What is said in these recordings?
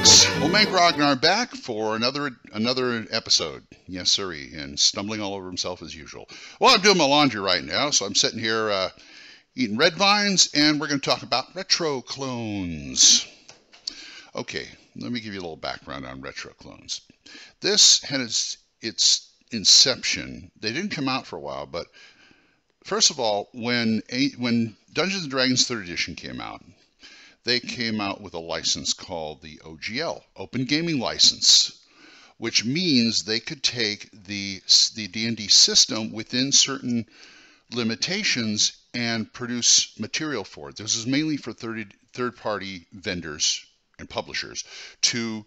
folks, old Man Grognard back for another episode. Yes, sirree, and stumbling all over himself as usual. Well, I'm doing my laundry right now, so I'm sitting here eating red vines, and we're going to talk about retro clones. Okay, let me give you a little background on retro clones. This had its inception. They didn't come out for a while, but first of all, when Dungeons & Dragons 3rd Edition came out, they came out with a license called the OGL, Open Gaming License, which means they could take the D&D system within certain limitations and produce material for it. This is mainly for third-party vendors and publishers to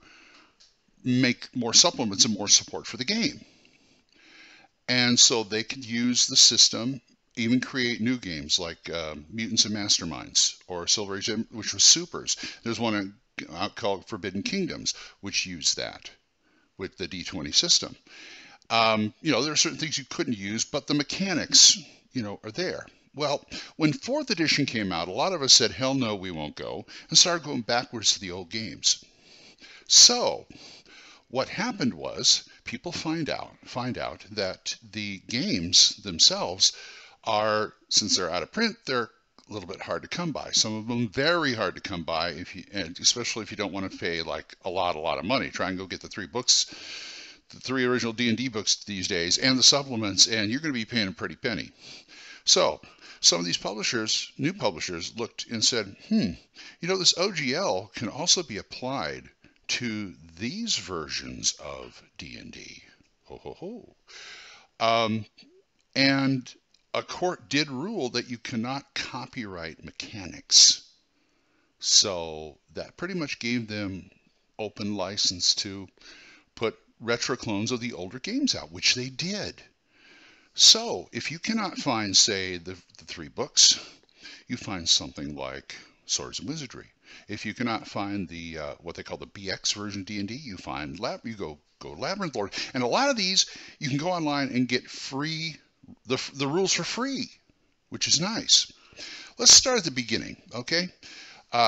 make more supplements and more support for the game. And so they could use the system, even create new games like Mutants and Masterminds or Silver Age, which was supers. There's one called Forbidden Kingdoms, which used that with the D20 system. There are certain things you couldn't use, but the mechanics, are there. Well, when 4th edition came out, a lot of us said, hell no, we won't go, and started going backwards to the old games. So what happened was people find out that the games themselves are, since they're out of print, they're a little bit hard to come by. Some of them very hard to come by, especially if you don't want to pay like a lot of money. Try and go get the 3 books, the 3 original D&D books these days, and the supplements, and you're going to be paying a pretty penny. So some of these publishers, new publishers, looked and said, this OGL can also be applied to these versions of D&D. And a court did rule that you cannot copyright mechanics. So that pretty much gave them open license to put retro clones of the older games out, which they did. So if you cannot find, say, the 3 books, you find something like Swords and Wizardry. If you cannot find the what they call the BX version of D&D, you find go Labyrinth Lord. And a lot of these you can go online and get free the rules for free, which is nice. Let's start at the beginning, okay?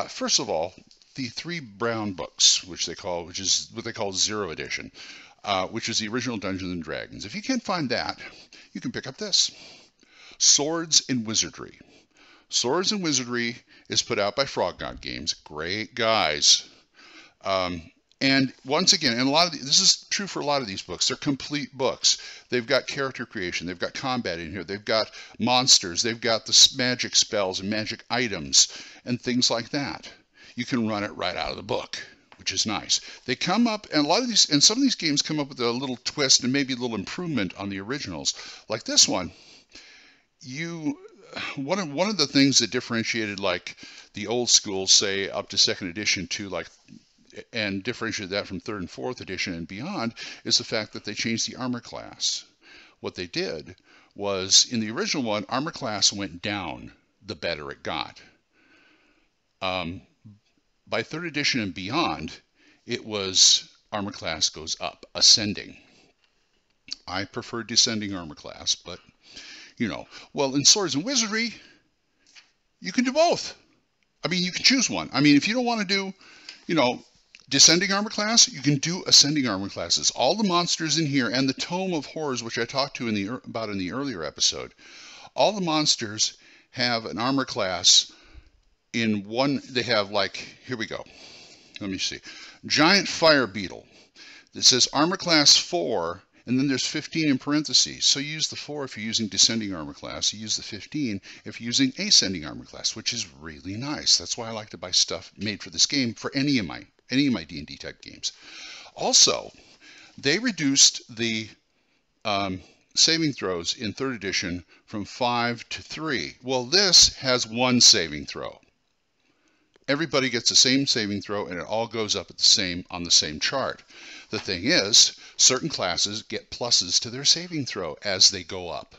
First of all, the 3 brown books, which is what they call 0 edition, which is the original Dungeons and Dragons. If you can't find that, you can pick up this, Swords and Wizardry. Swords and Wizardry is put out by Grognard Games. Great guys. And once again, and this is true for a lot of these books, they're complete books. They've got character creation, they've got combat in here, they've got monsters, they've got the magic spells and magic items and things like that. You can run it right out of the book, which is nice. They come up, and some of these games come up with a little twist and maybe a little improvement on the originals. Like this one, one of the things that differentiated like the old school, say up to 2nd edition and differentiated that from 3rd and 4th edition and beyond, is the fact that they changed the armor class. What they did was, in the original one, armor class went down the better it got. By 3rd edition and beyond, it was armor class goes up, ascending. I prefer descending armor class, but well, in Swords and Wizardry, you can do both. You can choose one. If you don't want to do, descending armor class, you can do ascending armor classes. All the monsters in here and the Tome of Horrors, which I talked to about in the earlier episode, all the monsters have an armor class in one. They have here we go. Let me see. Giant Fire Beetle. It says armor class 4, and then there's 15 in parentheses. So you use the 4 if you're using descending armor class. You use the 15 if you're using ascending armor class, which is really nice. That's why I like to buy stuff made for this game for any of my D&D type games. Also, they reduced the saving throws in 3rd edition from 5 to 3. Well, this has 1 saving throw. Everybody gets the same saving throw, and it all goes up on the same chart. The thing is, certain classes get pluses to their saving throw as they go up,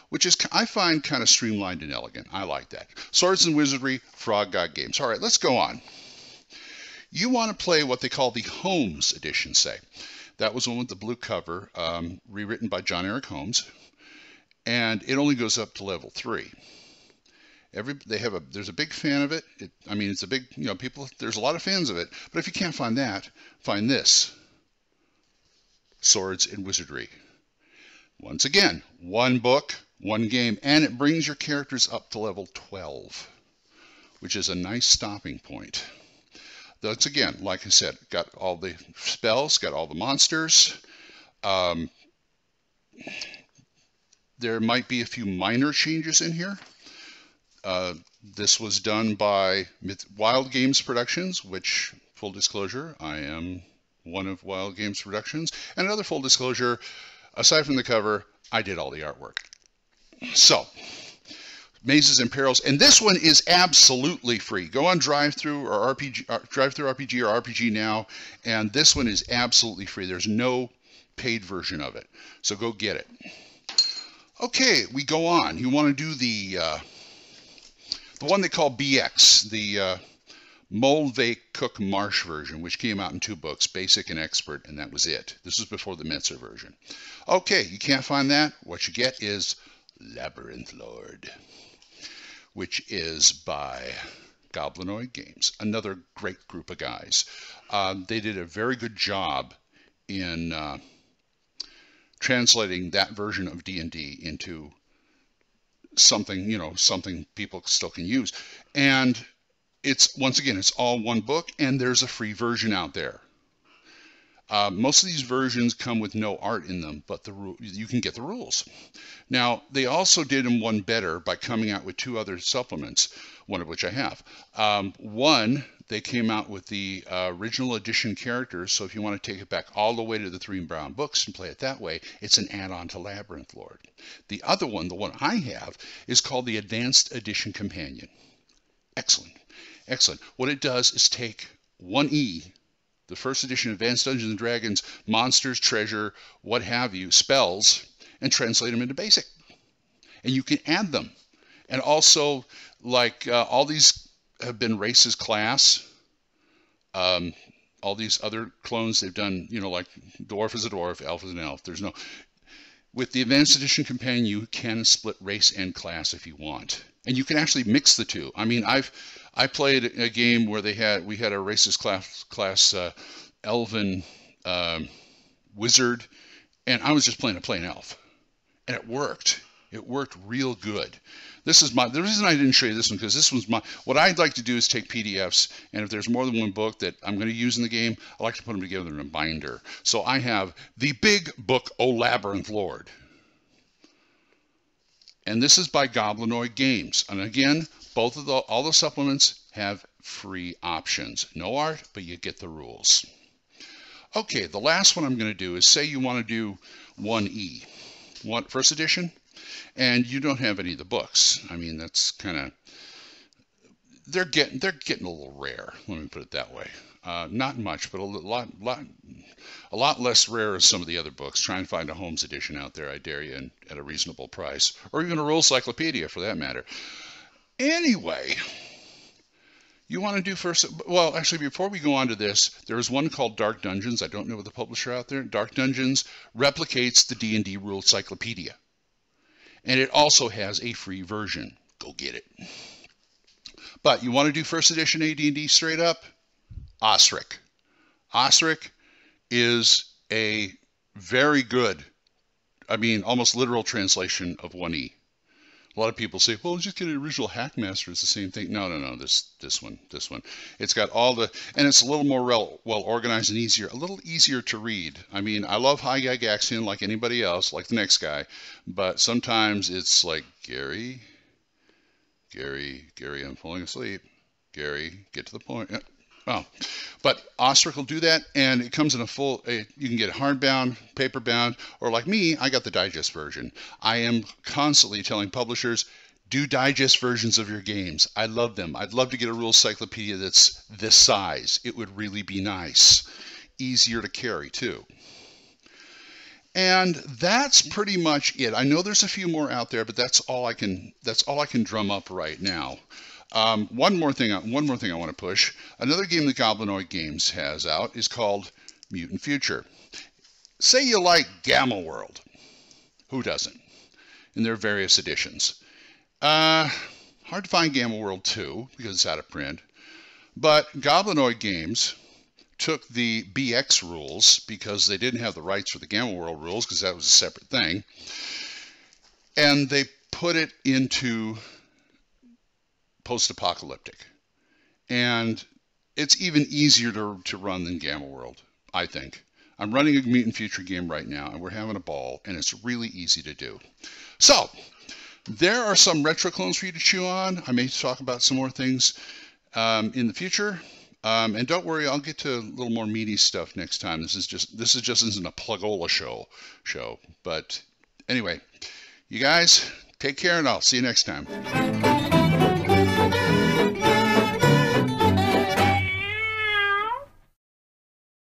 which is, I find, kind of streamlined and elegant. I like that. Swords and Wizardry, Grognard Games. All right, let's go on. You want to play what they call the Holmes edition, say. That was one with the blue cover, rewritten by John Eric Holmes, and it only goes up to level 3. There's a big fan of it. I mean, it's a big, there's a lot of fans of it. But if you can't find that, find this, Swords and Wizardry. Once again, one book, one game, and it brings your characters up to level 12, which is a nice stopping point. That's, again, like I said, got all the spells, got all the monsters. There might be a few minor changes in here. This was done by Wild Games Productions, which, full disclosure, I am one of Wild Games Productions. And another full disclosure, aside from the cover, I did all the artwork. So, Mazes and Perils, and this one is absolutely free. Go on Drive-Thru or Drive-Thru RPG or RPG Now, and this one is absolutely free. There's no paid version of it, so go get it. Okay, we go on. You want to do the one they call BX, the Moldvay Cook Marsh version, which came out in 2 books, Basic and Expert, and that was it. This was before the Metzer version. Okay, you can't find that. What you get is Labyrinth Lord, which is by Goblinoid Games, another great group of guys. They did a very good job in translating that version of D&D into something, something people still can use. And it's, once again, it's all one book, and there's a free version out there. Most of these versions come with no art in them, but you can get the rules. Now, they also did them one better by coming out with 2 other supplements, one of which I have. One, they came out with the original edition characters, so if you want to take it back all the way to the 3 Brown books and play it that way, it's an add-on to Labyrinth Lord. The other one, the one I have, is called the Advanced Edition Companion. Excellent. Excellent. What it does is take 1E, the first edition Advanced Dungeons & Dragons, monsters, treasure, what have you, spells, and translate them into basic. And you can add them. And also, like, all these have been races class. All these other clones they've done, like dwarf is a dwarf, elf is an elf. There's no... With the Advanced Edition Companion, you can split race and class if you want. And you can actually mix the two. I mean, I played a game where we had a races class elven wizard, and I was just playing a plain elf, and it worked. It worked real good. The reason I didn't show you this one, because this one's what I'd like to do is take PDFs, and if there's more than one book that I'm going to use in the game, I like to put them together in a binder. So I have the big book, O Labyrinth Lord. And this is by Goblinoid Games. And again, all the supplements have free options. No art, but you get the rules. Okay, the last one I'm going to do is, say you want to do 1E, first edition, and you don't have any of the books. I mean, that's kind of, they're getting a little rare. Let me put it that way. Not much, but a lot less rare as some of the other books. Try and find a Holmes edition out there, I dare you, and at a reasonable price, or even a Rules Cyclopedia for that matter. Anyway, you want to do first, well, actually, before we go on to this, there's one called Dark Dungeons. I don't know the publisher out there. Dark Dungeons replicates the D&D Rules Cyclopedia, and it also has a free version. Go get it. But you want to do first edition AD&D straight up? OSRIC. OSRIC is a very good, I mean, almost literal translation of 1E. A lot of people say, well, just get an original Hackmaster. It's the same thing. No, this one. It's got all the, and it's a little more well organized and easier, a little easier to read. I mean, I love High Gygaxian like anybody else, like the next guy, but sometimes it's like, Gary, I'm falling asleep. Gary, get to the point. Oh, but OSRIC will do that, and it comes in a full, you can get hardbound, paperbound, or like me, I got the digest version. I am constantly telling publishers, do digest versions of your games. I love them. I'd love to get a rules cyclopedia that's this size. It would really be nice. Easier to carry, too. And that's pretty much it. I know there's a few more out there, but that's all I can drum up right now. One more thing I want to push. Another game that Goblinoid Games has out is called Mutant Future. Say you like Gamma World. Who doesn't? In their various editions. Hard to find Gamma World 2 because it's out of print. But Goblinoid Games took the BX rules because they didn't have the rights for the Gamma World rules because that was a separate thing. And they put it into post-apocalyptic. And it's even easier to run than Gamma World, I think. I'm running a Mutant Future game right now, and we're having a ball, and it's really easy to do. So, there are some retro clones for you to chew on. I may talk about some more things in the future. And don't worry, I'll get to a little more meaty stuff next time. This just isn't a plugola show. But anyway, you guys, take care, and I'll see you next time.